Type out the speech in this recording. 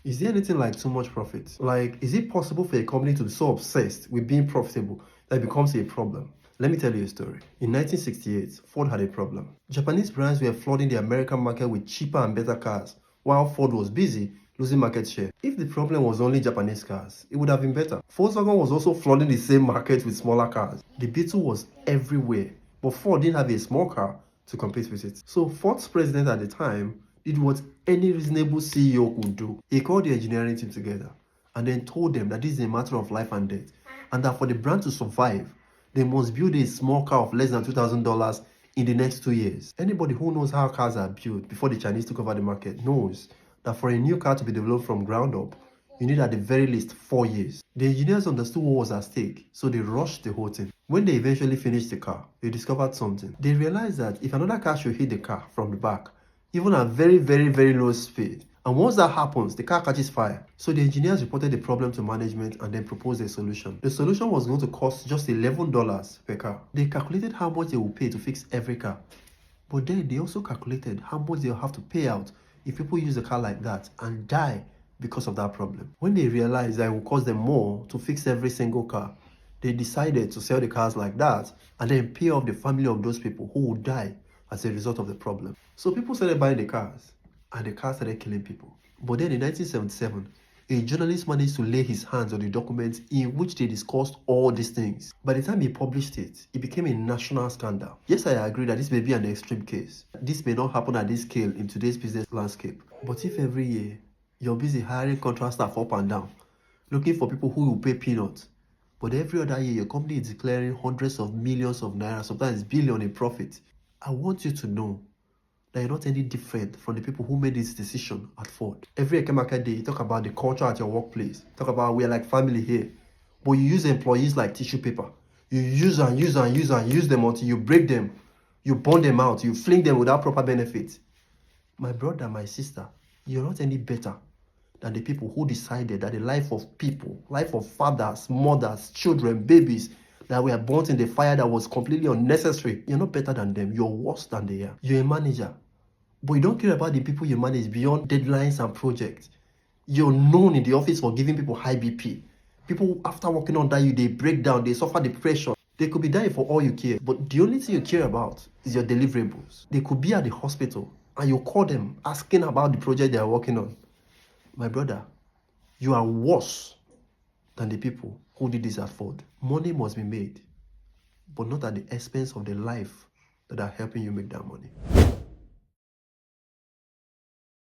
Is there anything like too much profit? Like, is it possible for a company to be so obsessed with being profitable that it becomes a problem? Let me tell you a story. In 1968, Ford had a problem. Japanese brands were flooding the American market with cheaper and better cars, while Ford was busy losing market share. If the problem was only Japanese cars, it would have been better. Volkswagen was also flooding the same market with smaller cars. The Beetle was everywhere, but Ford didn't have a small car to compete with it. So Ford's president at the time did what any reasonable CEO could do. He called the engineering team together and then told them that this is a matter of life and death, and that for the brand to survive, they must build a small car of less than $2,000 in the next 2 years. Anybody who knows how cars are built before the Chinese took over the market knows that for a new car to be developed from ground up, you need at the very least 4 years. The engineers understood what was at stake, so they rushed the whole thing. When they eventually finished the car, they discovered something. They realized that if another car should hit the car from the back, even at very low speed, and once that happens, the car catches fire. So the engineers reported the problem to management and then proposed a solution. The solution was going to cost just $11 per car. They calculated how much they would pay to fix every car. But then they also calculated how much they'll have to pay out if people use a car like that and die because of that problem. When they realized that it would cost them more to fix every single car, they decided to sell the cars like that and then pay off the family of those people who would die as a result of the problem. So people started buying the cars, and the cars started killing people. But then in 1977, a journalist managed to lay his hands on the documents in which they discussed all these things. By the time he published it, it became a national scandal. Yes, I agree that this may be an extreme case. This may not happen at this scale in today's business landscape. But if every year you're busy hiring contract staff up and down, looking for people who will pay peanuts, but every other year your company is declaring hundreds of millions of naira, sometimes billion in profit, I want you to know that you're not any different from the people who made this decision at Ford. Every Eke Market Day, you talk about the culture at your workplace. Talk about we're like family here. But you use employees like tissue paper. You use them until you break them. You burn them out. You fling them without proper benefit. My brother, my sister, you're not any better than the people who decided that the life of people, life of fathers, mothers, children, babies, that were burnt in the fire that was completely unnecessary. You're not better than them. You're worse than they are. You're a manager, but you don't care about the people you manage beyond deadlines and projects. You're known in the office for giving people high BP. People, after working under you, they break down, they suffer depression. They could be dying for all you care, but the only thing you care about is your deliverables. They could be at the hospital, and you call them asking about the project they are working on. My brother, you are worse than the people who did this at Ford. Money must be made, but not at the expense of the life that are helping you make that money.